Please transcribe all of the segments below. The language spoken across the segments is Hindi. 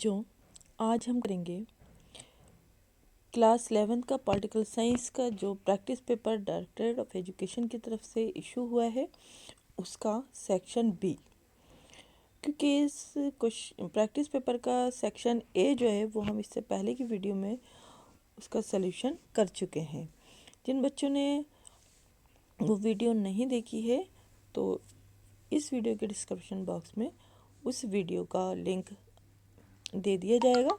बच्चों, आज हम करेंगे क्लास 11 का पॉलिटिकल साइंस का जो practice paper directorate of education की तरफ से इशू हुआ है उसका सेक्शन बी। क्योंकि इस प्रैक्टिस पेपर का सेक्शन ए जो है वो हम इससे पहले की वीडियो में उसका सलूशन कर चुके हैं। जिन बच्चों ने वो वीडियो नहीं देखी है तो इस वीडियो के डिस्क्रिप्शन बॉक्स में उस वीडियो का लिंक दे दिया जाएगा,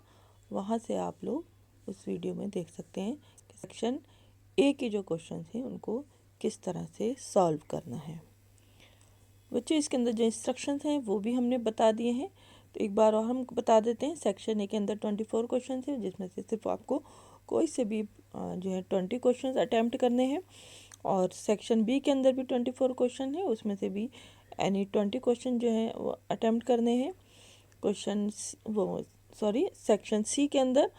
वहाँ से आप लोग उस वीडियो में देख सकते हैं कि सेक्शन ए के जो क्वेश्चन हैं उनको किस तरह से सॉल्व करना है। बच्चों, इसके अंदर जो इंस्ट्रक्शंस हैं वो भी हमने बता दिए हैं, तो एक बार और हम बता देते हैं। सेक्शन ए के अंदर 24 क्वेश्चन हैं, जिसमें से सिर्फ आपको कोई से भी जो है 20 क्वेश्चन अटैम्प्ट करने हैं। और सेक्शन बी के अंदर भी 24 क्वेश्चन है, उसमें से भी एनी 20 क्वेश्चन जो हैं वो अटैम्प्ट करने हैं। सेक्शन सी के अंदर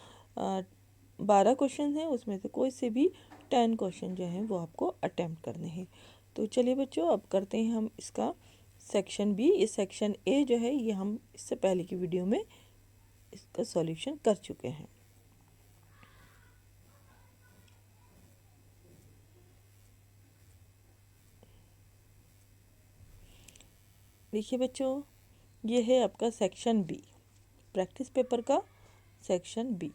12 क्वेश्चन हैं, उसमें से कोई से भी 10 क्वेश्चन जो हैं वो आपको अटैम्प्ट करने हैं। तो चलिए बच्चों, अब करते हैं हम इसका सेक्शन बी। ये सेक्शन ए जो है ये हम इससे पहले की वीडियो में इसका सॉल्यूशन कर चुके हैं। देखिए बच्चों, ये है आपका सेक्शन बी, प्रैक्टिस पेपर का सेक्शन बी।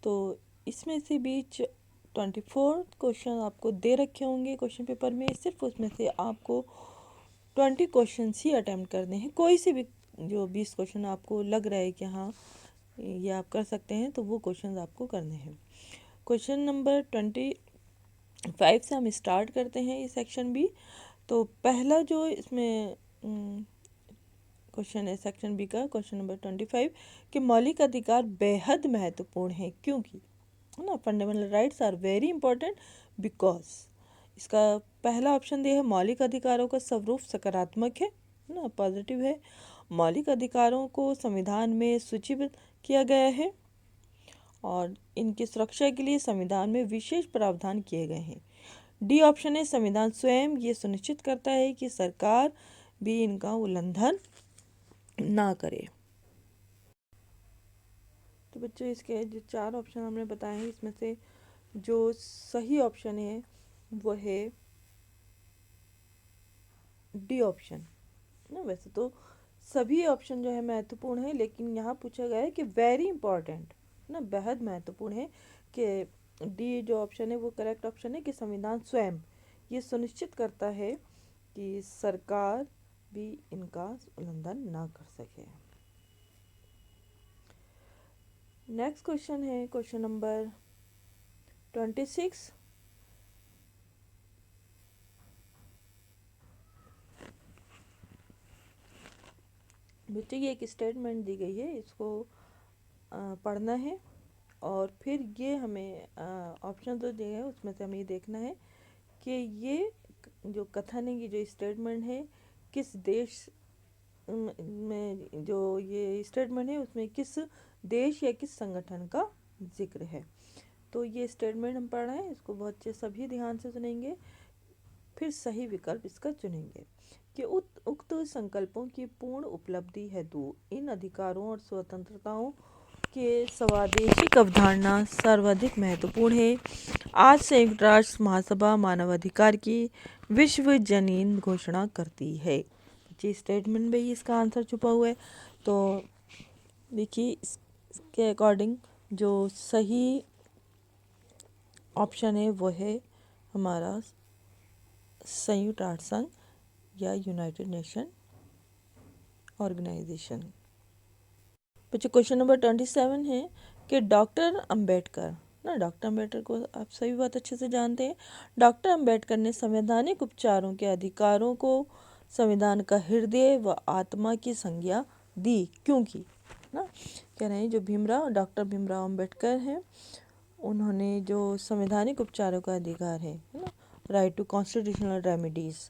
तो इसमें से भी 24 क्वेश्चन आपको दे रखे होंगे क्वेश्चन पेपर में, सिर्फ उसमें से आपको 20 क्वेश्चन ही अटैम्प्ट करने हैं। कोई से भी जो 20 क्वेश्चन आपको लग रहा है कि हाँ ये आप कर सकते हैं, तो वो क्वेश्चन आपको करने हैं। क्वेश्चन नंबर 25 से हम स्टार्ट करते हैं ये सेक्शन बी। तो पहला जो इसमें क्वेश्चन है सेक्शन बी का, क्वेश्चन नंबर 25 कि मौलिक अधिकार बेहद महत्वपूर्ण है क्योंकि, है ना, fundamental rights are very important because. इसका पहला ऑप्शन दिया है मौलिक अधिकारों का स्वरूप सकारात्मक है ना, पॉजिटिव है। मौलिक अधिकारों को संविधान में सूचीबद्ध किया गया है और इनकी सुरक्षा के लिए संविधान में विशेष प्रावधान किए गए हैं। डी ऑप्शन है संविधान स्वयं ये सुनिश्चित करता है कि सरकार भी इनका उल्लंघन ना करे। तो बच्चों, इसके जो 4 ऑप्शन हमने बताए हैं, इसमें से जो सही ऑप्शन है वो है डी ऑप्शन ना। वैसे तो सभी ऑप्शन जो है महत्वपूर्ण है, लेकिन यहाँ पूछा गया है कि वेरी इंपॉर्टेंट ना, बेहद महत्वपूर्ण है कि डी जो ऑप्शन है वो करेक्ट ऑप्शन है कि संविधान स्वयं ये सुनिश्चित करता है कि सरकार भी इनका उल्लंघन ना कर सके। नेक्स्ट क्वेश्चन है क्वेश्चन नंबर 26। बच्चे, ये एक स्टेटमेंट दी गई है, इसको पढ़ना है और फिर ये हमें ऑप्शन तो दिए हैं, उसमें से हमें ये देखना है कि ये जो कथन है, ये जो स्टेटमेंट है, किस देश में जो ये स्टेटमेंट है उसमें किस देश या किस संगठन का जिक्र है। तो ये स्टेटमेंट हम पढ़ रहे हैं, इसको बहुत अच्छे सभी ध्यान से सुनेंगे, फिर सही विकल्प इसका चुनेंगे कि उक्त संकल्पों की पूर्ण उपलब्धि हेतु इन अधिकारों और स्वतंत्रताओं के स्वादेशिक अवधारणा सर्वाधिक महत्वपूर्ण है। आज संयुक्त राष्ट्र महासभा मानवाधिकार की विश्वजनीन घोषणा करती है। जी, स्टेटमेंट में ही इसका आंसर छुपा हुआ है। तो देखिए, इसके अकॉर्डिंग जो सही ऑप्शन है वो है हमारा संयुक्त राष्ट्र संघ या यूनाइटेड नेशन ऑर्गेनाइजेशन। बच्चों, क्वेश्चन नंबर 27 है कि डॉक्टर अंबेडकर ना, डॉक्टर अंबेडकर को आप सभी बहुत अच्छे से जानते हैं। डॉक्टर अंबेडकर ने संवैधानिक उपचारों के अधिकारों को संविधान का हृदय व आत्मा की संज्ञा दी क्योंकि ना, कह रहे हैं जो डॉक्टर भीमराव अंबेडकर हैं, उन्होंने जो संवैधानिक उपचारों का अधिकार है ना, राइट टू कॉन्स्टिट्यूशनल रेमेडीज,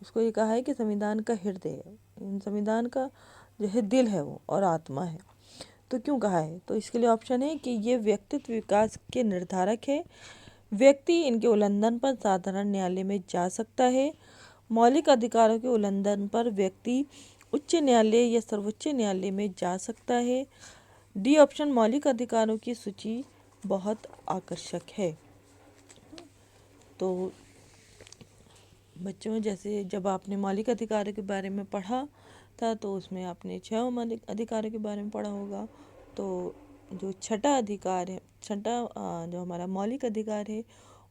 उसको ये कहा है कि संविधान का हृदय, संविधान का जो है दिल है वो और आत्मा है। तो क्यों कहा है? तो इसके लिए ऑप्शन है कि ये व्यक्तित्व विकास के निर्धारक है, व्यक्ति इनके उल्लंघन पर साधारण न्यायालय में जा सकता है, मौलिक अधिकारों के उल्लंघन पर व्यक्ति उच्च न्यायालय या सर्वोच्च न्यायालय में जा सकता है, डी ऑप्शन मौलिक अधिकारों की सूची बहुत आकर्षक है। तो बच्चों, जैसे जब आपने मौलिक अधिकारों के बारे में पढ़ा था तो उसमें आपने 6 मौलिक अधिकारों के बारे में पढ़ा होगा। तो जो छठा अधिकार है, जो हमारा मौलिक अधिकार है,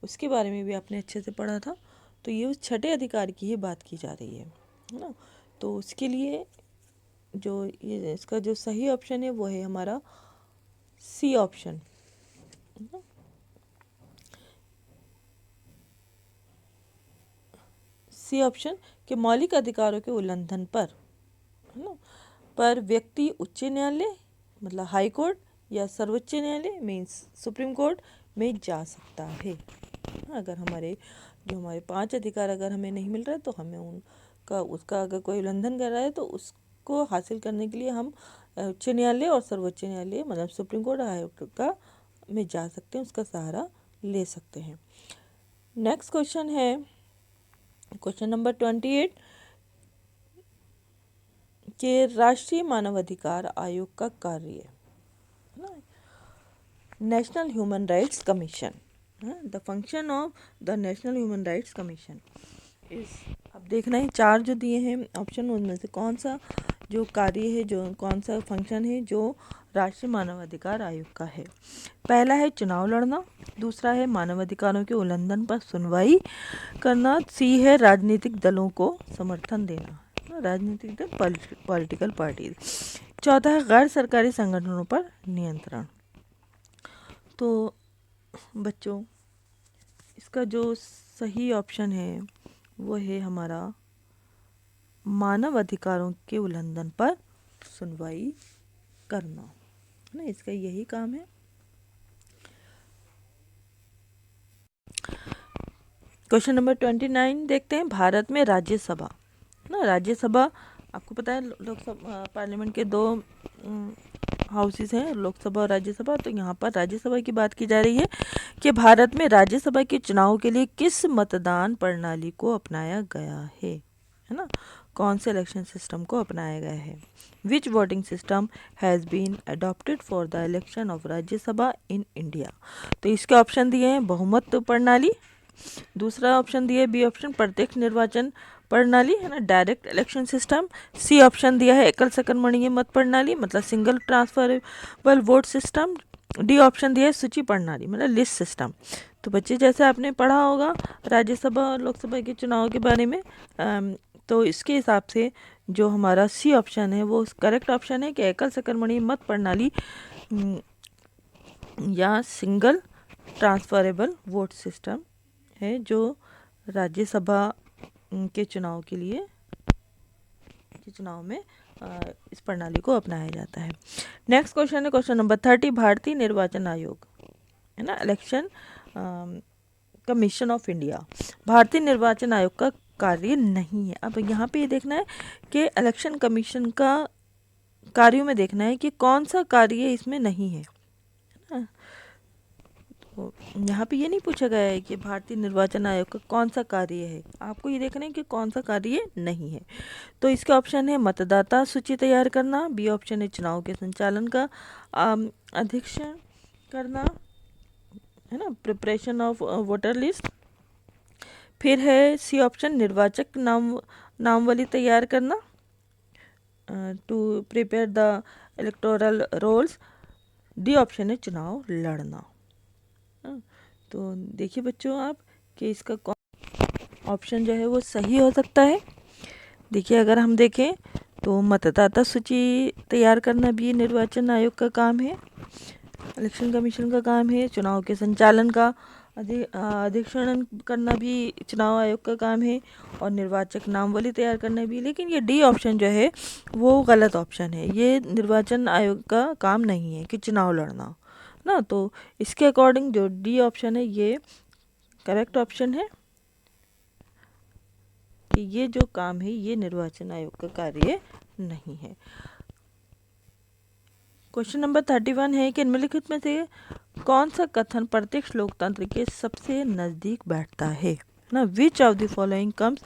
उसके बारे में भी आपने अच्छे से पढ़ा था। तो ये उस छठे अधिकार की ही बात की जा रही है ना। तो उसके लिए जो ये इसका जो सही ऑप्शन है वो है हमारा सी ऑप्शन। सी ऑप्शन के मौलिक अधिकारों के उल्लंघन पर, है ना, पर व्यक्ति उच्च न्यायालय मतलब हाई कोर्ट या सर्वोच्च न्यायालय मीन्स सुप्रीम कोर्ट में जा सकता है। अगर हमारे 5 अधिकार अगर हमें नहीं मिल रहा है तो हमें उसका अगर कोई उल्लंघन कर रहा है तो उसको हासिल करने के लिए हम उच्च न्यायालय और सर्वोच्च न्यायालय मतलब सुप्रीम कोर्ट और हाई कोर्ट का में जा सकते हैं, उसका सहारा ले सकते हैं। नेक्स्ट क्वेश्चन है क्वेश्चन नंबर 28 के राष्ट्रीय मानवाधिकार आयोग का कार्य, national human rights commission, the function of the national human rights commission इस, अब देखना है 4 जो दिए हैं ऑप्शन, उनमें से कौन सा जो कार्य है, जो कौन सा फंक्शन है जो राष्ट्रीय मानवाधिकार आयोग का है। पहला है चुनाव लड़ना, दूसरा है मानवाधिकारों के उल्लंघन पर सुनवाई करना, सी है राजनीतिक दलों को समर्थन देना, राजनीतिक दल पॉलिटिकल पार्टी, चौथा है गैर सरकारी संगठनों पर नियंत्रण। तो बच्चों, इसका जो सही ऑप्शन है वो है हमारा मानव अधिकारों के उल्लंघन पर सुनवाई करना, है ना, इसका यही काम है। क्वेश्चन नंबर 29 देखते हैं। भारत में राज्यसभा, ना, राज्यसभा आपको पता है लोकसभा पार्लियामेंट के 2 हाउसेस हैं, लोकसभा और राज्यसभा। तो यहाँ पर राज्यसभा की बात की जा रही है कि भारत में राज्यसभा के चुनाव के लिए किस मतदान प्रणाली को अपनाया गया है ना, कौन से इलेक्शन सिस्टम को अपनाया गया है। Which voting system has been adopted for the election of Rajya Sabha in India. तो इसके ऑप्शन दिए हैं बहुमत प्रणाली, दूसरा ऑप्शन दिया है बी ऑप्शन प्रत्यक्ष निर्वाचन प्रणाली, है ना, direct election system, C option दिया है एकल सकलमणीय मत प्रणाली मतलब single transferable vote system, D option दिया है सूची प्रणाली मतलब लिस्ट सिस्टम। तो बच्चे, जैसे आपने पढ़ा होगा राज्यसभा और लोकसभा के चुनाव के बारे में, तो इसके हिसाब से जो हमारा सी ऑप्शन है वो करेक्ट ऑप्शन है कि एकल सकलमणीय मत प्रणाली या सिंगल ट्रांसफरेबल वोट सिस्टम है जो राज्यसभा के चुनाव के लिए चुनाव में इस प्रणाली को अपनाया जाता है। नेक्स्ट क्वेश्चन है क्वेश्चन नंबर 30 भारतीय निर्वाचन आयोग, है ना, इलेक्शन कमीशन ऑफ इंडिया भारतीय निर्वाचन आयोग का कार्य नहीं है। अब यहाँ पे ये देखना है कि इलेक्शन कमीशन का कार्यों में देखना है कि कौन सा कार्य इसमें नहीं है, ना। तो यहाँ पे ये नहीं पूछा गया है कि भारतीय निर्वाचन आयोग का कौन सा कार्य है, आपको ये देखना है कि कौन सा कार्य नहीं है। तो इसके ऑप्शन है मतदाता सूची तैयार करना, बी ऑप्शन है चुनाव के संचालन का अधीक्षण करना, है ना, प्रिपरेशन ऑफ वोटर लिस्ट, फिर है सी ऑप्शन निर्वाचक नामवली तैयार करना, to prepare the electoral rolls, D option है चुनाव लड़ना। तो देखिए बच्चों आप कि इसका कौन ऑप्शन जो है वो सही हो सकता है। देखिए अगर हम देखें तो मतदाता सूची तैयार करना भी निर्वाचन आयोग का काम है, इलेक्शन कमीशन का काम है, चुनाव के संचालन का अधीक्षण करना भी चुनाव आयोग का काम है, और निर्वाचक नामवली तैयार करना भी। लेकिन ये डी ऑप्शन जो है वो गलत ऑप्शन है, ये निर्वाचन आयोग का काम नहीं है कि चुनाव लड़ना, ना। तो इसके अकॉर्डिंग जो डी ऑप्शन है ये करेक्ट ऑप्शन है कि ये जो काम है ये निर्वाचन आयोग का कार्य नहीं है। क्वेश्चन नंबर 31 है कि निम्नलिखित में से कौन सा कथन प्रत्यक्ष लोकतंत्र के सबसे नज़दीक बैठता है, ना। Which of the following comes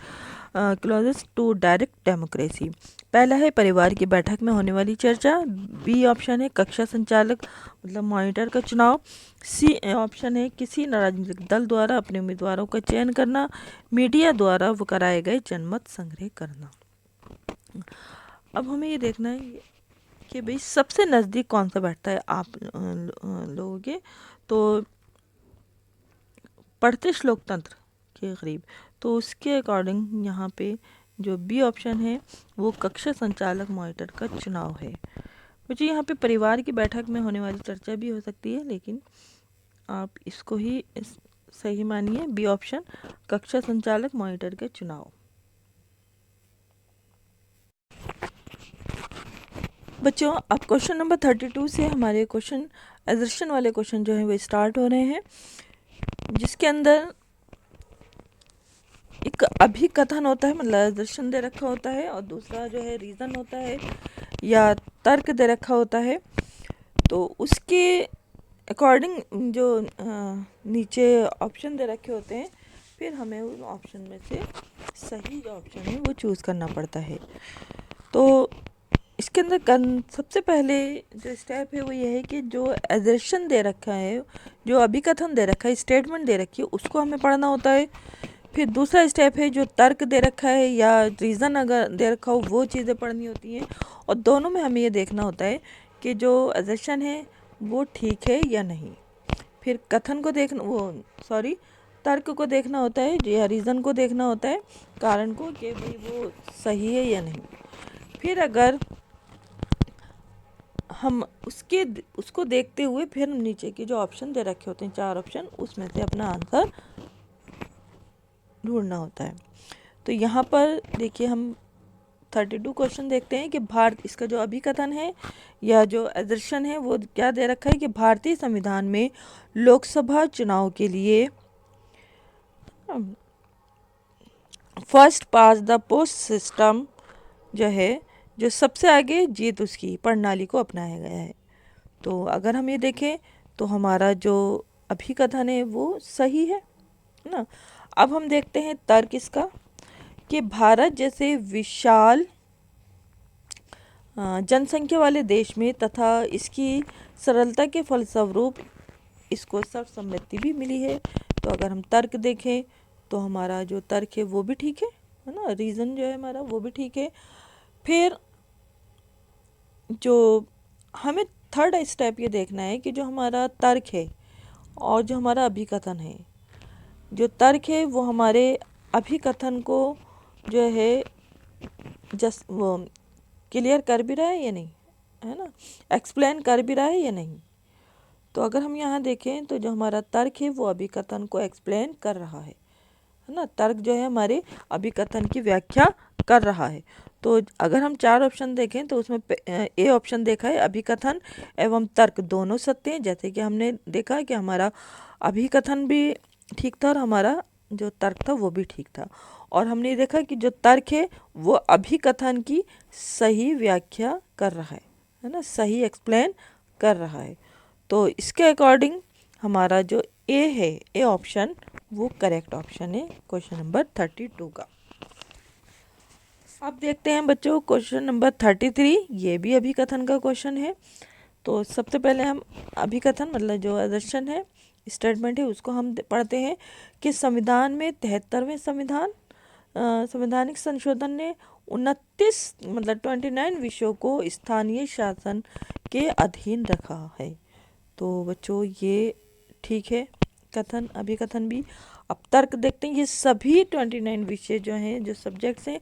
closest to direct democracy. पहला है परिवार की बैठक में होने वाली चर्चा। बी ऑप्शन है कक्षा संचालक मतलब मॉनिटर का चुनाव। सी ऑप्शन है किसी राजनीतिक दल द्वारा अपने उम्मीदवारों का चयन करना। मीडिया द्वारा वो कराए गए जनमत संग्रह करना। अब हमें ये देखना है कि भाई सबसे नज़दीक कौन सा बैठता है आप लोगों के। तो पढ़ते श्लोकतंत्र के करीब, तो उसके अकॉर्डिंग यहाँ पे जो बी ऑप्शन है वो कक्षा संचालक मॉनिटर का चुनाव है। मुझे यहाँ पे परिवार की बैठक में होने वाली चर्चा भी हो सकती है, लेकिन आप इसको ही सही मानिए, बी ऑप्शन कक्षा संचालक मॉनिटर के चुनाव। बच्चों अब क्वेश्चन नंबर 32 से हमारे क्वेश्चन एजर्शन वाले क्वेश्चन जो है वो स्टार्ट हो रहे हैं, जिसके अंदर एक अभिकथन होता है मतलब एजर्शन दे रखा होता है, और दूसरा जो है रीज़न होता है या तर्क दे रखा होता है। तो उसके अकॉर्डिंग जो नीचे ऑप्शन दे रखे होते हैं, फिर हमें उन ऑप्शन में से सही जो ऑप्शन है वो चूज़ करना पड़ता है। तो इसके अंदर सबसे पहले जो स्टेप है वो ये है कि जो एजर्शन दे रखा है, जो अभिकथन दे रखा है, स्टेटमेंट दे रखी है, उसको हमें पढ़ना होता है। फिर दूसरा स्टेप है जो तर्क दे रखा है या रीज़न अगर दे रखा हो वो चीज़ें पढ़नी होती हैं, और दोनों में हमें ये देखना होता है कि जो एजर्शन है वो ठीक है या नहीं। फिर कथन को देखना तर्क को देखना होता है या रीज़न को देखना होता है, कारण को, कि भाई वो सही है या नहीं। फिर अगर हम उसको देखते हुए फिर हम नीचे के जो ऑप्शन दे रखे होते हैं 4 ऑप्शन, उसमें से अपना आंसर ढूंढना होता है। तो यहाँ पर देखिए हम 32 क्वेश्चन देखते हैं कि इसका जो अभिकथन है या जो एजर्शन है वो क्या दे रखा है कि भारतीय संविधान में लोकसभा चुनाव के लिए first pass the post system जो है, जो सबसे आगे जीत उसकी प्रणाली को अपनाया गया है। तो अगर हम ये देखें तो हमारा जो अभिकथन है वो सही है ना। अब हम देखते हैं तर्क इसका कि भारत जैसे विशाल जनसंख्या वाले देश में तथा इसकी सरलता के फलस्वरूप इसको सर्वसम्मति भी मिली है। तो अगर हम तर्क देखें तो हमारा जो तर्क है वो भी ठीक है ना, रीज़न जो है हमारा वो भी ठीक है। फिर जो हमें थर्ड स्टेप ये देखना है कि जो हमारा तर्क है और जो हमारा अभिकथन है, जो तर्क है वो हमारे अभिकथन को जो है वो क्लियर कर भी रहा है या नहीं, है ना, एक्सप्लेन कर भी रहा है या नहीं। तो अगर हम यहाँ देखें तो जो हमारा तर्क है वो अभिकथन को एक्सप्लेन कर रहा है ना, तर्क जो है हमारे अभिकथन की व्याख्या कर रहा है। तो अगर हम 4 ऑप्शन देखें तो उसमें ए ऑप्शन देखा है अभिकथन एवं तर्क दोनों सत्य हैं, जैसे कि हमने देखा कि हमारा अभिकथन भी ठीक था और हमारा जो तर्क था वो भी ठीक था। और हमने देखा कि जो तर्क है वो अभिकथन की सही व्याख्या कर रहा है ना, सही एक्सप्लेन कर रहा है। तो इसके अकॉर्डिंग हमारा जो ए है, ए ऑप्शन, वो करेक्ट ऑप्शन है क्वेश्चन नंबर 32 का। अब देखते हैं बच्चों क्वेश्चन नंबर 33, ये भी अभिकथन का क्वेश्चन है। तो सबसे पहले हम अभिकथन मतलब जो एजर्शन है, स्टेटमेंट है, उसको हम पढ़ते हैं कि संविधान में 73वें संवैधानिक संशोधन ने 29 मतलब 29 विषयों को स्थानीय शासन के अधीन रखा है। तो बच्चों ये ठीक है कथन, अभिकथन भी। अब तर्क देखते हैं, ये सभी 29 विषय जो हैं, जो सब्जेक्ट्स हैं,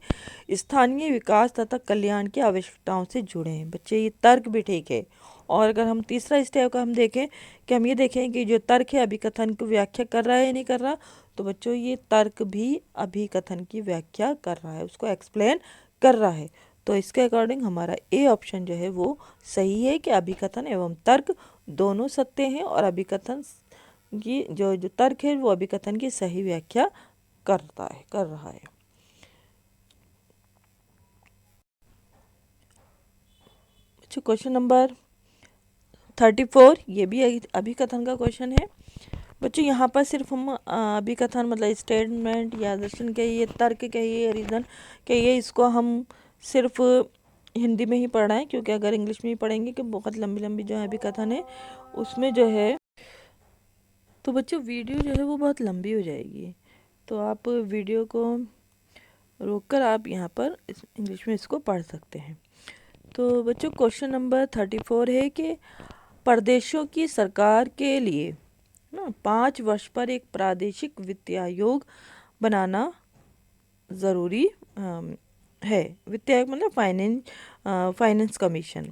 स्थानीय विकास तथा कल्याण की आवश्यकताओं से जुड़े हैं। बच्चे ये तर्क भी ठीक है। और अगर हम तीसरा स्टेप का हम देखें कि हम ये देखें कि जो तर्क है अभिकथन की व्याख्या कर रहा है या नहीं कर रहा, तो बच्चों ये तर्क भी अभिकथन की व्याख्या कर रहा है, उसको एक्सप्लेन कर रहा है। तो इसके अकॉर्डिंग हमारा ए ऑप्शन जो है वो सही है कि अभिकथन एवं तर्क दोनों सत्य हैं, और अभिकथन की जो तर्क है वो अभिकथन की सही व्याख्या कर रहा है। क्वेश्चन नंबर 34, ये भी अभिकथन का क्वेश्चन है। बच्चों यहाँ पर सिर्फ हम अभिकथन मतलब स्टेटमेंट या दर्शन कहिए, तर्क कहिए, रीज़न कहिए, इसको हम सिर्फ हिंदी में ही पढ़ रहे हैं, क्योंकि अगर इंग्लिश में ही पढ़ेंगे कि बहुत लंबी लंबी जो है अभिकथन है उसमें जो है तो बच्चों वीडियो जो है वो बहुत लंबी हो जाएगी। तो आप वीडियो को रोककर आप यहाँ पर इंग्लिश में इसको पढ़ सकते हैं। तो बच्चों क्वेश्चन नंबर 34 है कि प्रदेशों की सरकार के लिए ना 5 वर्ष पर एक प्रादेशिक वित्त आयोग बनाना ज़रूरी है। वित्त आयोग मतलब फाइनेंस कमीशन,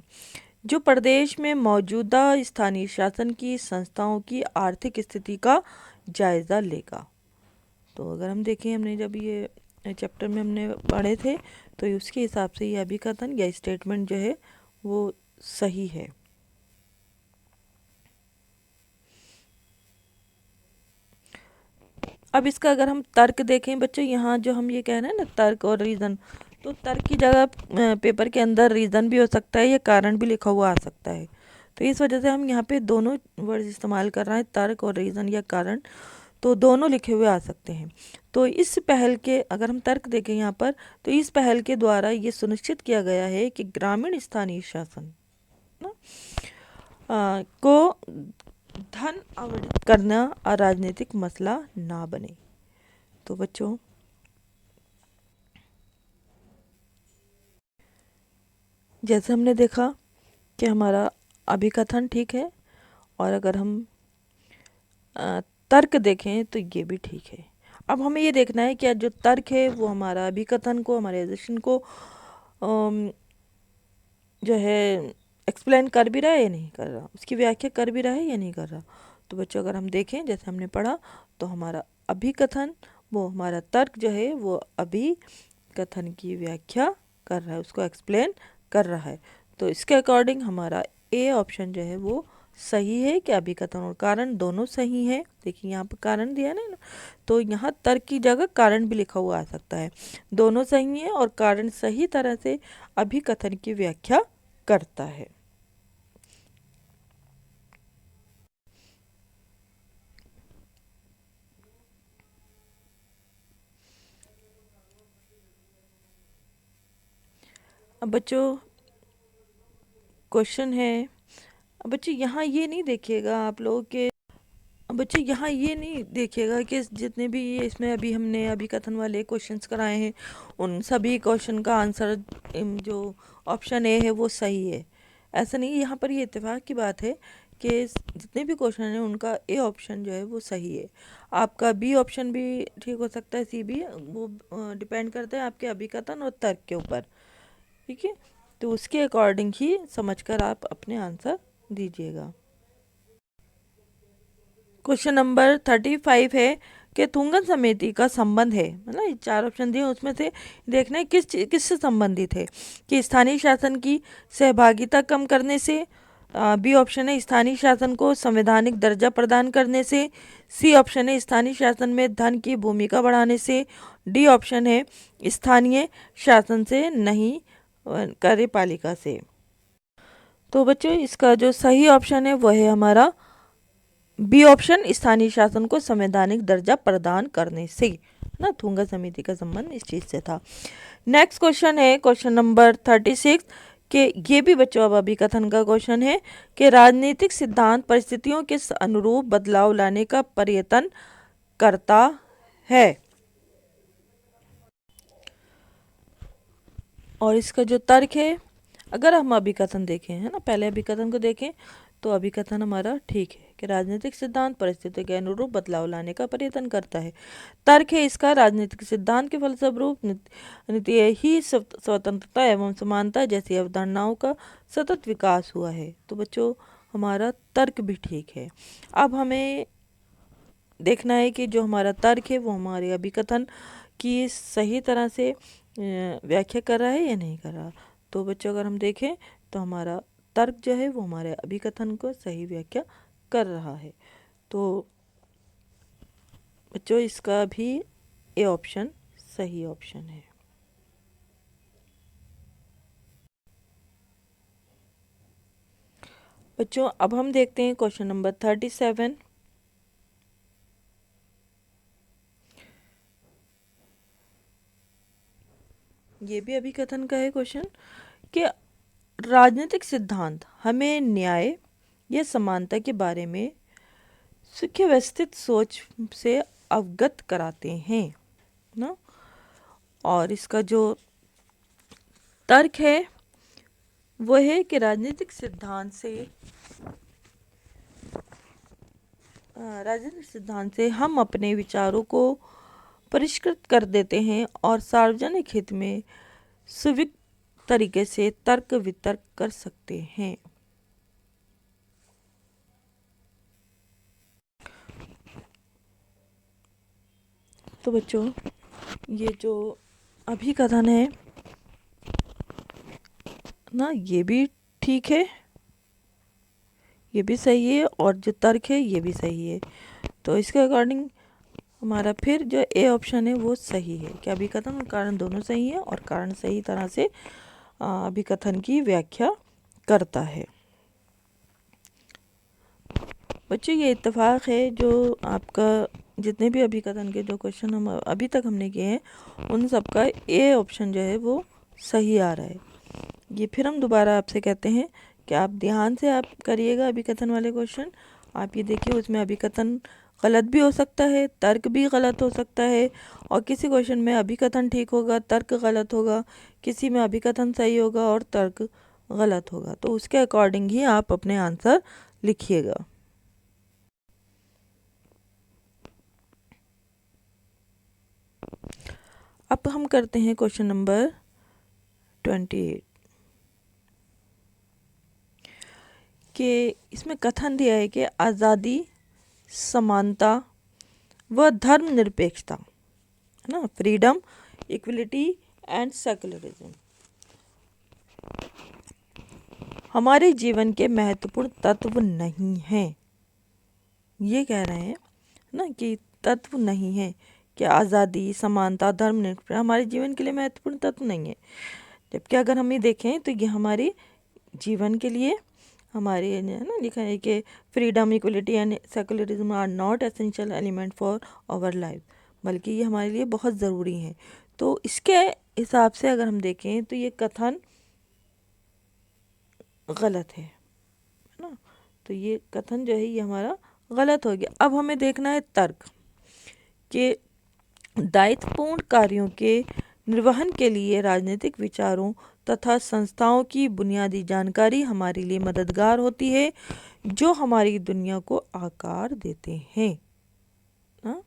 जो प्रदेश में मौजूदा स्थानीय शासन की संस्थाओं की आर्थिक स्थिति का जायज़ा लेगा। तो अगर हम देखें, हमने जब ये चैप्टर में हमने पढ़े थे तो उसके हिसाब से ये अभिकथन या स्टेटमेंट जो है वो सही है। अब इसका अगर हम तर्क देखें बच्चों, यहाँ जो हम ये कह रहे हैं ना तर्क और रीज़न, तो तर्क की जगह पेपर के अंदर रीज़न भी हो सकता है या कारण भी लिखा हुआ आ सकता है। तो इस वजह से हम यहाँ पे दोनों वर्ड इस्तेमाल कर रहे हैं, तर्क और रीज़न या कारण, तो दोनों लिखे हुए आ सकते हैं। तो इस पहल के अगर हम तर्क देखें यहाँ पर, तो इस पहल के द्वारा ये सुनिश्चित किया गया है कि ग्रामीण स्थानीय शासन ना को धन आवंटित करना अराजनीतिक मसला ना बने। तो बच्चों जैसे हमने देखा कि हमारा अभिकथन ठीक है, और अगर हम तर्क देखें तो ये भी ठीक है। अब हमें ये देखना है कि जो तर्क है वो हमारा अभिकथन को, हमारे एजेशन को जो है एक्सप्लेन कर भी रहा है या नहीं कर रहा, उसकी व्याख्या कर भी रहा है या नहीं कर रहा। तो बच्चों अगर हम देखें, जैसे हमने पढ़ा, तो हमारा अभिकथन वो हमारा तर्क जो है वो अभिकथन की व्याख्या कर रहा है, उसको एक्सप्लेन कर रहा है। तो इसके अकॉर्डिंग हमारा ए ऑप्शन जो है वो सही है कि अभिकथन और कारण दोनों सही है। देखिए यहाँ पर कारण दिया है ना, तो यहाँ तर्क की जगह कारण भी लिखा हुआ आ सकता है। दोनों सही है और कारण सही तरह से अभिकथन की व्याख्या करता है। अब बच्चों क्वेश्चन है, अब बच्चों यहाँ ये नहीं देखिएगा आप लोग के, अब बच्चे यहाँ ये नहीं देखिएगा कि जितने भी ये इसमें अभी हमने अभिकथन वाले क्वेश्चंस कराए हैं उन सभी क्वेश्चन का आंसर जो ऑप्शन ए है वो सही है। ऐसा नहीं, यहाँ पर ये इत्तेफाक की बात है कि जितने भी क्वेश्चन हैं उनका ए ऑप्शन जो है वो सही है। आपका बी ऑप्शन भी ठीक हो सकता है, सी भी, वो डिपेंड करता है आपके अभिकथन और तर्क के ऊपर। ठीक है, तो उसके अकॉर्डिंग ही समझकर आप अपने आंसर दीजिएगा। क्वेश्चन नंबर 35 है कि तुंगन समिति का संबंध है, मतलब ये 4 ऑप्शन दिए उसमें से देखना है किससे संबंधित है, कि स्थानीय शासन की सहभागिता कम करने से, बी ऑप्शन है स्थानीय शासन को संवैधानिक दर्जा प्रदान करने से, सी ऑप्शन है स्थानीय शासन में धन की भूमिका बढ़ाने से, डी ऑप्शन है स्थानीय शासन से नहीं कार्यपालिका से। तो बच्चों इसका जो सही ऑप्शन है वह है हमारा बी ऑप्शन, स्थानीय शासन को संवैधानिक दर्जा प्रदान करने से ना, थुंगा समिति का संबंध इस चीज से था। नेक्स्ट क्वेश्चन है क्वेश्चन नंबर 36 के, ये भी बच्चों अब अभिकथन का क्वेश्चन है कि राजनीतिक सिद्धांत परिस्थितियों के अनुरूप बदलाव लाने का प्रयत्न करता है। और इसका जो तर्क है, अगर हम अभिकथन देखें है ना, पहले अभिकथन को देखें तो अभिकथन हमारा ठीक है कि राजनीतिक सिद्धांत परिस्थिति के अनुरूप बदलाव लाने का प्रयत्न करता है। तर्क है इसका, राजनीतिक सिद्धांत के फलस्वरूप नीति ही स्वतंत्रता एवं समानता जैसी अवधारणाओं का सतत विकास हुआ है। तो बच्चों हमारा तर्क भी ठीक है। अब हमें देखना है कि जो हमारा तर्क है वो हमारे अभिकथन की सही तरह से व्याख्या कर रहा है या नहीं कर रहा। तो बच्चों अगर हम देखें तो हमारा तर्क जो है वो हमारे अभिकथन को सही व्याख्या कर रहा है। तो बच्चों इसका भी ए ऑप्शन सही ऑप्शन है। बच्चों अब हम देखते हैं क्वेश्चन नंबर 37 ये भी अभिकथन का है क्वेश्चन कि राजनीतिक सिद्धांत हमें न्याय या समानता के बारे में सुव्यवस्थित सोच से अवगत कराते हैं ना। और इसका जो तर्क है वो है कि राजनीतिक सिद्धांत से हम अपने विचारों को परिष्कृत कर देते हैं और सार्वजनिक हित में सुविक तरीके से तर्क वितर्क कर सकते हैं। तो बच्चों, ये जो अभिकथन है ना, ये भी ठीक है, ये भी सही है, और जो तर्क है ये भी सही है। तो इसके अकॉर्डिंग हमारा फिर जो ए ऑप्शन है वो सही है कि अभिकथन और कारण दोनों सही है, और कारण सही तरह से अभिकथन की व्याख्या करता है। बच्चों, ये इत्तेफाक है जो आपका जितने भी अभिकथन के जो क्वेश्चन हम अभी तक हमने किए हैं उन सब का ए ऑप्शन जो है वो सही आ रहा है। ये फिर हम दोबारा आपसे कहते हैं कि आप ध्यान से आप करिएगा अभिकथन वाले क्वेश्चन। आप ये देखिए, उसमें अभिकथन गलत भी हो सकता है, तर्क भी गलत हो सकता है, और किसी क्वेश्चन में अभिकथन ठीक होगा, तर्क गलत होगा, किसी में अभिकथन सही होगा और तर्क गलत होगा। तो उसके अकॉर्डिंग ही आप अपने आंसर लिखिएगा। अब हम करते हैं क्वेश्चन नंबर 28 कि इसमें कथन दिया है कि आज़ादी, समानता व धर्मनिरपेक्षता, है ना, फ्रीडम, इक्वलिटी एंड सेकुलरिज्म हमारे जीवन के महत्वपूर्ण तत्व नहीं हैं। ये कह रहे हैं ना कि तत्व नहीं है, कि आज़ादी, समानता, धर्मनिरपेक्षता हमारे जीवन के लिए महत्वपूर्ण तत्व नहीं है। जबकि अगर हम ये देखें तो ये हमारे जीवन के लिए, हमारे है ना, लिखा है कि freedom, equality and secularism are not essential element for our life, बल्कि ये हमारे लिए बहुत ज़रूरी हैं। तो इसके हिसाब से अगर हम देखें तो ये कथन गलत है ना। तो ये कथन जो है ये हमारा गलत हो गया। अब हमें देखना है तर्क कि दायित्वपूर्ण कार्यों के निर्वहन के लिए राजनीतिक विचारों तथा संस्थाओं की बुनियादी जानकारी हमारे लिए मददगार होती है, जो हमारी दुनिया को आकार देते हैं ना।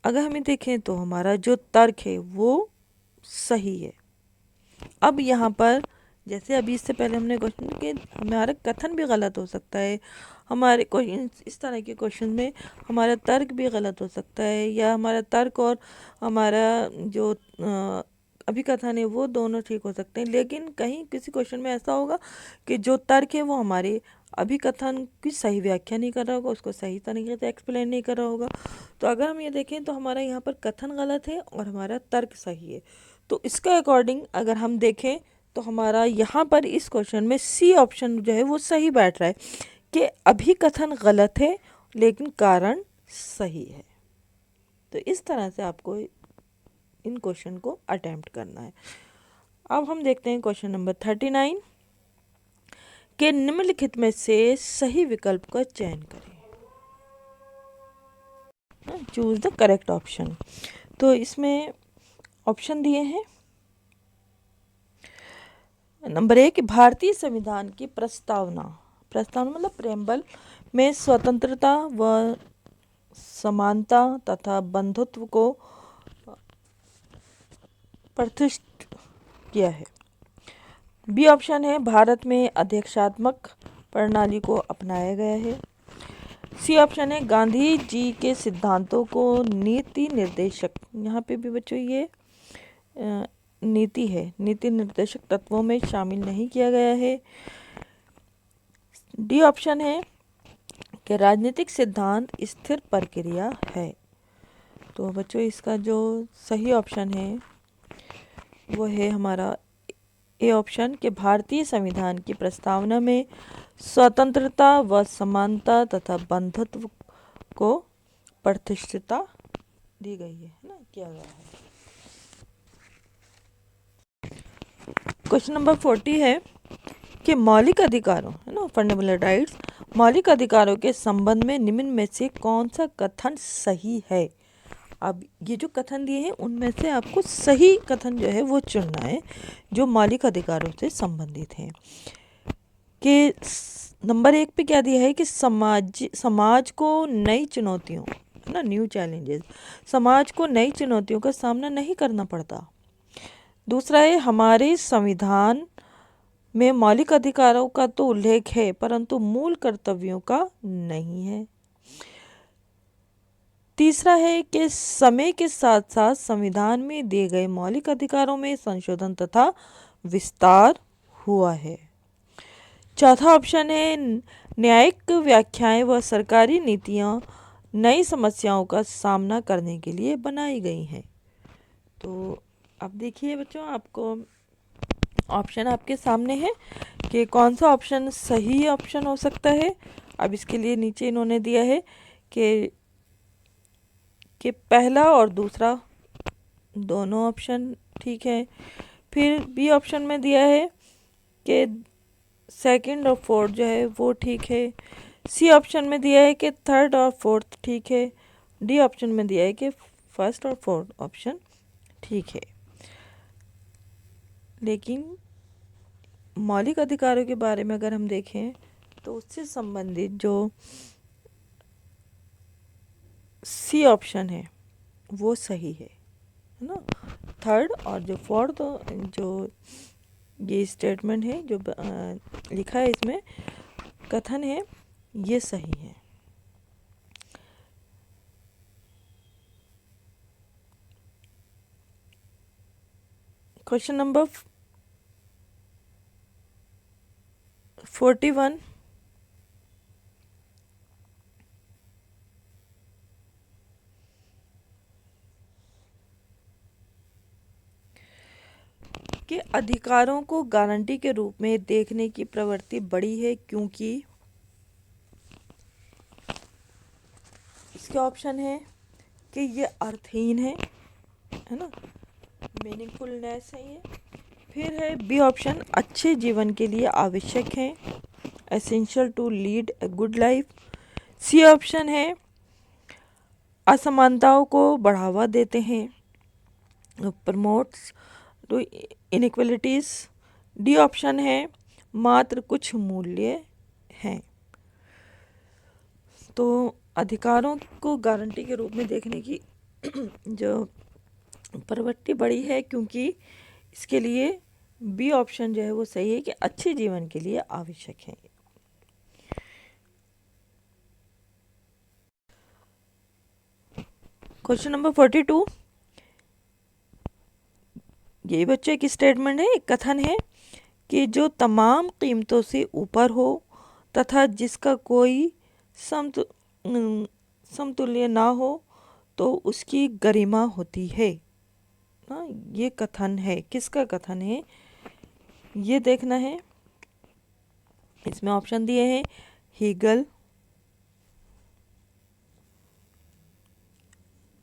अगर हमें देखें तो हमारा जो तर्क है वो सही है। अब यहाँ पर जैसे अभी इससे पहले हमने क्वेश्चन कि हमारा कथन भी गलत हो सकता है, हमारे क्वेश्चन इस तरह के क्वेश्चन में हमारा तर्क भी गलत हो सकता है, या हमारा तर्क और हमारा जो अभिकथन है वो दोनों ठीक हो सकते हैं, लेकिन कहीं किसी क्वेश्चन में ऐसा होगा कि जो तर्क है वो हमारे अभिकथन की सही व्याख्या नहीं कर रहा होगा, उसको सही तरीके से एक्सप्लेन नहीं कर रहा होगा। तो अगर हम ये देखें तो हमारा यहाँ पर कथन गलत है और हमारा तर्क सही है। तो इसके अकॉर्डिंग अगर हम देखें तो हमारा यहाँ पर इस क्वेश्चन में सी ऑप्शन जो है वो सही बैठ रहा है कि अभिकथन गलत है लेकिन कारण सही है। तो इस तरह से आपको इन क्वेश्चन को अटेम्प्ट करना है। अब हम देखते हैं क्वेश्चन नंबर 39 के निम्नलिखित में से सही विकल्प का चयन करें। Choose the correct option. तो इसमें ऑप्शन दिए हैं। नंबर 1, भारतीय संविधान की प्रस्तावना मतलब प्रेम्बल में स्वतंत्रता व समानता तथा बंधुत्व को प्रतिष्ठित किया है। बी ऑप्शन है, भारत में अध्यक्षात्मक प्रणाली को अपनाया गया है। सी ऑप्शन है, गांधी जी के सिद्धांतों को नीति निर्देशक, यहाँ पे भी बच्चों ये नीति है, नीति निर्देशक तत्वों में शामिल नहीं किया गया है। डी ऑप्शन है कि राजनीतिक सिद्धांत स्थिर प्रक्रिया है। तो बच्चों इसका जो सही ऑप्शन है वो है हमारा ए ऑप्शन के भारतीय संविधान की प्रस्तावना में स्वतंत्रता व समानता तथा बंधुत्व को प्रतिष्ठित दी गई है ना, किया गया है। क्वेश्चन नंबर 40 है कि मौलिक अधिकारों, है ना, फंडामेंटल राइट्स, मौलिक अधिकारों के संबंध में निम्न में से कौन सा कथन सही है। अब ये जो कथन दिए हैं उनमें से आपको सही कथन जो है वो चुनना है जो मौलिक अधिकारों से संबंधित हैं। कि नंबर 1 पे क्या दिया है कि समाज को नई चुनौतियों, है ना, न्यू चैलेंजेस, समाज को नई चुनौतियों का सामना नहीं करना पड़ता। दूसरा है हमारे संविधान में मौलिक अधिकारों का तो उल्लेख है परंतु मूल कर्तव्यों का नहीं है। तीसरा है कि समय के साथ साथ संविधान में दिए गए मौलिक अधिकारों में संशोधन तथा विस्तार हुआ है। चौथा ऑप्शन है न्यायिक व्याख्याएं व सरकारी नीतियां नई समस्याओं का सामना करने के लिए बनाई गई हैं। तो अब देखिए बच्चों, आपको ऑप्शन आपके सामने है कि कौन सा ऑप्शन सही ऑप्शन हो सकता है। अब इसके लिए नीचे इन्होंने दिया है कि पहला और दूसरा दोनों ऑप्शन ठीक है। फिर बी ऑप्शन में दिया है कि सेकंड और फोर्थ जो है वो ठीक है। सी ऑप्शन में दिया है कि थर्ड और फोर्थ ठीक है। डी ऑप्शन में दिया है कि फर्स्ट और फोर्थ ऑप्शन ठीक है। लेकिन मौलिक अधिकारों के बारे में अगर हम देखें तो उससे संबंधित जो सी ऑप्शन है वो सही है ना। थर्ड और जो फोर्थ जो ये स्टेटमेंट है जो लिखा है इसमें कथन है ये सही है। क्वेश्चन नंबर 41 के अधिकारों को गारंटी के रूप में देखने की प्रवृत्ति बढ़ी है क्योंकि इसके ऑप्शन है कि ये अर्थहीन है ना, मीनिंगफुलनेस है ये। फिर है बी ऑप्शन अच्छे जीवन के लिए आवश्यक है, essential to lead a good life. C option है असमानताओं को बढ़ावा देते हैं, promotes to inequalities. D option है मात्र कुछ मूल्य हैं। तो अधिकारों को गारंटी के रूप में देखने की जो प्रवृत्ति बढ़ी है क्योंकि इसके लिए बी ऑप्शन जो है वो सही है कि अच्छे जीवन के लिए आवश्यक है। क्वेश्चन नंबर 42 ये बच्चे की स्टेटमेंट है, एक कथन है कि जो तमाम कीमतों से ऊपर हो तथा जिसका कोई समतुल्य ना हो तो उसकी गरिमा होती है ना। ये कथन है, किसका कथन है ये देखना है। इसमें ऑप्शन दिए हैं हीगल,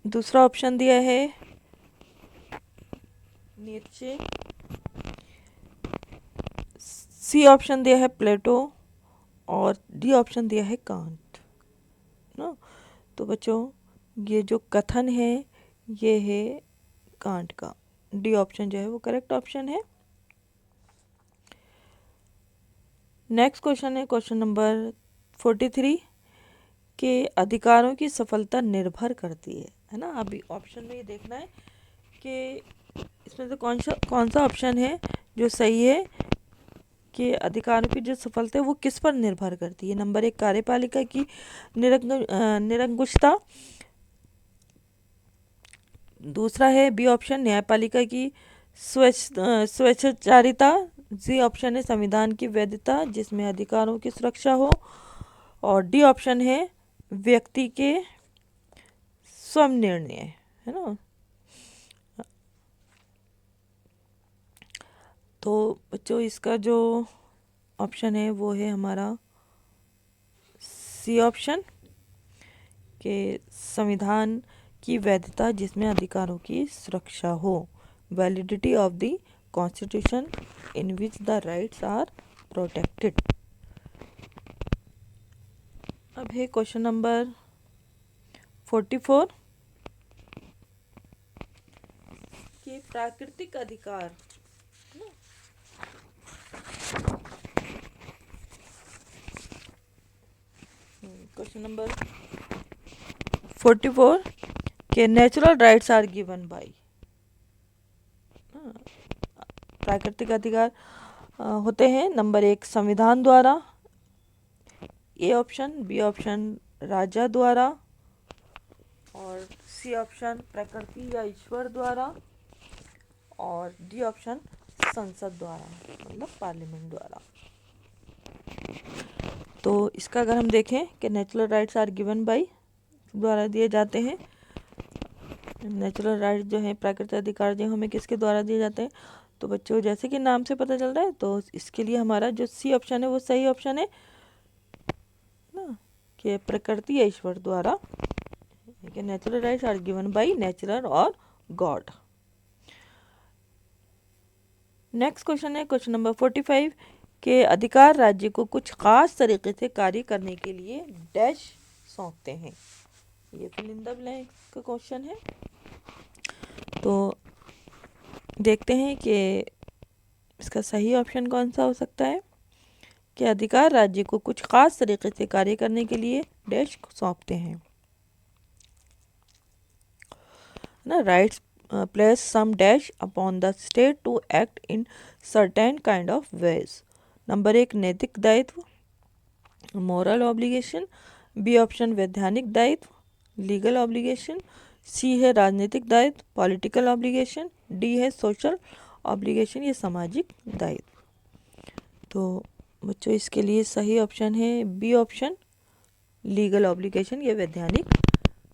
दूसरा ऑप्शन दिया है नीचे, सी ऑप्शन दिया है प्लेटो और डी ऑप्शन दिया है कांट ना। तो बच्चों ये जो कथन है ये है कांट का, डी ऑप्शन जो है वो करेक्ट ऑप्शन है। नेक्स्ट क्वेश्चन है क्वेश्चन नंबर 43 के अधिकारों की सफलता निर्भर करती है ना। अभी ऑप्शन में ये देखना है कि इसमें से कौन सा ऑप्शन है जो सही है कि अधिकारों की जो सफलता है वो किस पर निर्भर करती है। नंबर 1 कार्यपालिका की निरंकुशता, दूसरा है बी ऑप्शन न्यायपालिका की स्वेच्छाचारिता, सी ऑप्शन है संविधान की वैधता जिसमें अधिकारों की सुरक्षा हो और डी ऑप्शन है व्यक्ति के स्वयं निर्णय, है ना। तो बच्चों इसका जो ऑप्शन है वो है हमारा सी ऑप्शन के संविधान की वैधता जिसमें अधिकारों की सुरक्षा हो, validity of the constitution in which the rights are protected. अब है क्वेश्चन नंबर 44 कि प्राकृतिक अधिकार क्वेश्चन नंबर 44 के natural rights are given by, प्राकृतिक अधिकार होते हैं नंबर 1 संविधान द्वारा, ए ऑप्शन, बी ऑप्शन राजा द्वारा, और सी ऑप्शन प्रकृति या ईश्वर द्वारा, और डी ऑप्शन संसद द्वारा, मतलब पार्लियामेंट द्वारा। तो इसका अगर हम देखें कि natural rights are given by द्वारा दिए जाते हैं, नेचुरल राइट्स जो हैं प्राकृतिक अधिकार जो हमें किसके द्वारा दिए जाते हैं, तो बच्चों जैसे कि नाम से पता चल रहा है तो इसके लिए हमारा जो सी ऑप्शन है वो सही ऑप्शन है ना, कि प्रकृति या ईश्वर द्वारा, natural rights are given by nature और गॉड। नेक्स्ट क्वेश्चन है क्वेश्चन नंबर 45 के अधिकार राज्य को कुछ खास तरीके से कार्य करने के लिए डैश सौंपते हैं। ये फिल इन द ब्लैंक का क्वेश्चन है। तो देखते हैं कि इसका सही ऑप्शन कौन सा हो सकता है कि अधिकार राज्य को कुछ खास तरीके से कार्य करने के लिए डैश सौंपते हैं ना। Rights place some dash upon the state to act in certain kind of ways। Number 1 नैतिक दायित्व, मोरल ऑब्लिगेशन, बी ऑप्शन वैधानिक दायित्व, लीगल ऑब्लिगेशन, सी है राजनीतिक दायित्व, पॉलिटिकल ऑब्लिगेशन, डी है सोशल ऑब्लिगेशन, ये सामाजिक दायित्व। तो बच्चों इसके लिए सही ऑप्शन है बी ऑप्शन लीगल ऑब्लिगेशन, ये वैधानिक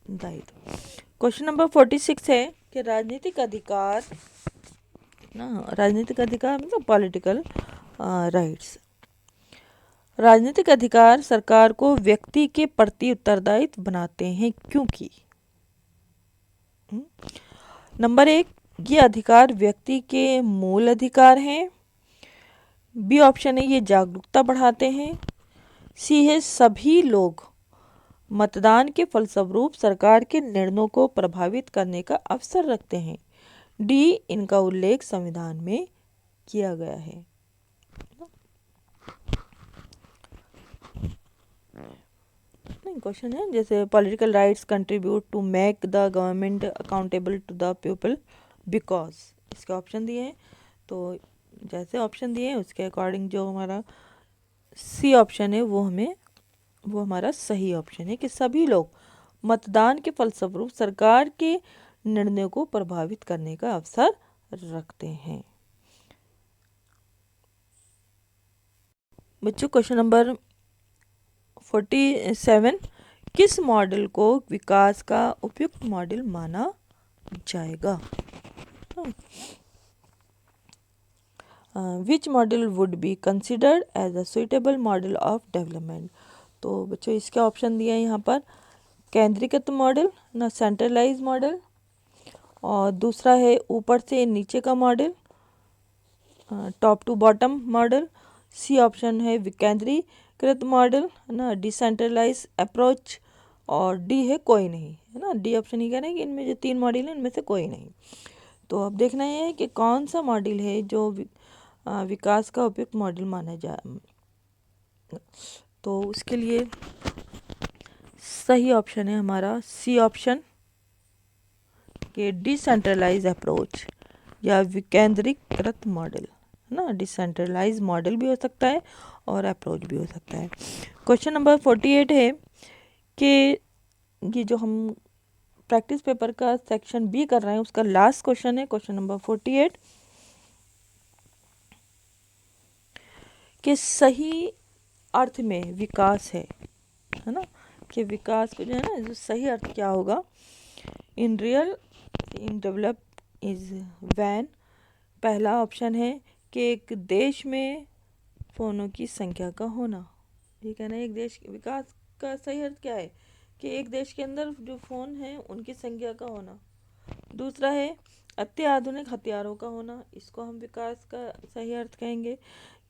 दायित्व। क्वेश्चन नंबर 46 है कि राजनीतिक अधिकार ना, राजनीतिक अधिकार मतलब पॉलिटिकल राइट्स। राजनीतिक अधिकार सरकार को व्यक्ति के प्रति उत्तरदायित्व बनाते हैं क्योंकि नंबर 1 ये अधिकार व्यक्ति के मूल अधिकार हैं, बी ऑप्शन है ये जागरूकता बढ़ाते हैं, सी है सभी लोग मतदान के फलस्वरूप सरकार के निर्णयों को प्रभावित करने का अवसर रखते हैं, डी इनका उल्लेख संविधान में किया गया है। क्वेश्चन है जैसे political rights contribute to make the government accountable to the people because, इसके ऑप्शन दिए हैं। तो जैसे ऑप्शन दिए हैं उसके अकॉर्डिंग जो हमारा सी ऑप्शन है वो हमारा सही ऑप्शन है कि सभी लोग मतदान के फलस्वरूप सरकार के निर्णयों को प्रभावित करने का अवसर रखते हैं। बच्चों क्वेश्चन नंबर 47 किस मॉडल को विकास का उपयुक्त मॉडल माना जाएगा? Which model would be considered as a suitable model of development. तो बच्चों इसके ऑप्शन दिए हैं यहाँ पर केंद्रीकृत मॉडल ना, सेंट्रलाइज मॉडल, और दूसरा है ऊपर से नीचे का model, top to bottom model, C option है विकेंद्रीकृत मॉडल ना, डिसेंट्रलाइज अप्रोच, और डी है कोई नहीं, है ना। डी ऑप्शन ही कह रहे हैं कि इनमें जो 3 मॉडल हैं इनमें से कोई नहीं। तो अब देखना है कि कौन सा मॉडल है जो विकास का उपयुक्त मॉडल माना जाए। तो उसके लिए सही ऑप्शन है हमारा सी ऑप्शन के डिसेंट्रलाइज अप्रोच या विकेंद्रीकृत मॉडल, है ना। डिसेंट्रलाइज मॉडल भी हो सकता है और अप्रोच भी हो सकता है। क्वेश्चन नंबर 48 है कि ये जो हम प्रैक्टिस पेपर का सेक्शन बी कर रहे हैं उसका लास्ट क्वेश्चन है क्वेश्चन नंबर 48 कि सही अर्थ में विकास है ना, कि विकास को जो है ना जो सही अर्थ क्या होगा, इन डेवलप इज वैन। पहला ऑप्शन है कि एक देश में फ़ोनों की संख्या का होना। ये कहना है एक देश विकास का सही अर्थ क्या है कि एक देश के अंदर जो फ़ोन है उनकी संख्या का होना। दूसरा है अत्याधुनिक हथियारों का होना, इसको हम विकास का सही अर्थ कहेंगे।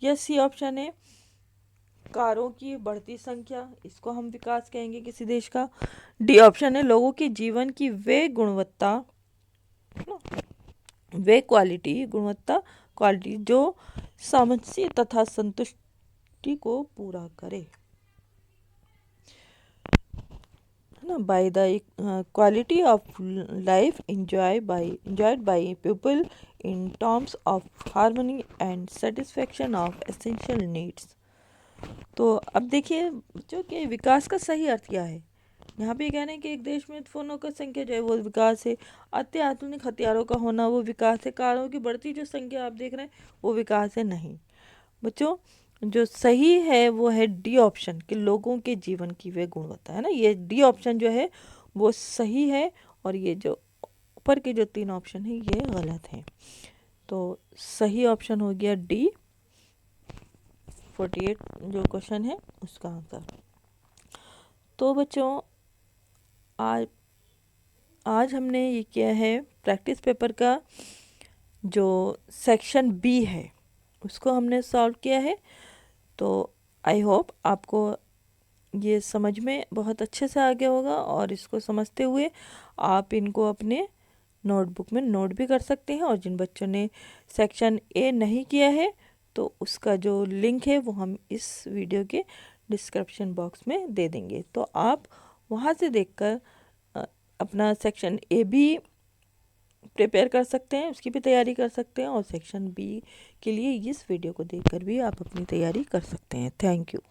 या सी ऑप्शन है कारों की बढ़ती संख्या, इसको हम विकास कहेंगे किसी देश का। डी ऑप्शन है लोगों के जीवन की वे गुणवत्ता, वे क्वालिटी जो सामंजस्य तथा संतुष्टि को पूरा करे, है ना। By the quality of life enjoyed by people in terms of harmony and satisfaction of essential needs। तो अब देखिए बच्चों के विकास का सही अर्थ क्या है। यहाँ पे कह रहे हैं कि एक देश में फोनों का संख्या जो है वो विकास है, अत्याधुनिक हथियारों का होना वो विकास है, कारों की बढ़ती जो संख्या आप देख रहे हैं वो विकास है। नहीं बच्चों, जो सही है वो है डी ऑप्शन कि लोगों के जीवन की वे गुणवत्ता, है ना। ये डी ऑप्शन जो है वो सही है और ये जो ऊपर के जो 3 ऑप्शन है ये गलत हैं। तो सही ऑप्शन हो गया डी, 48 जो क्वेश्चन है उसका आंसर। तो बच्चों आज हमने ये किया है प्रैक्टिस पेपर का जो सेक्शन बी है उसको हमने सॉल्व किया है। तो आई होप आपको ये समझ में बहुत अच्छे से आ गया होगा और इसको समझते हुए आप इनको अपने नोटबुक में नोट भी कर सकते हैं। और जिन बच्चों ने सेक्शन ए नहीं किया है तो उसका जो लिंक है वो हम इस वीडियो के डिस्क्रिप्शन बॉक्स में दे देंगे, तो आप वहाँ से देखकर अपना सेक्शन ए भी प्रिपेयर कर सकते हैं, उसकी भी तैयारी कर सकते हैं। और सेक्शन बी के लिए इस वीडियो को देखकर भी आप अपनी तैयारी कर सकते हैं। Thank you.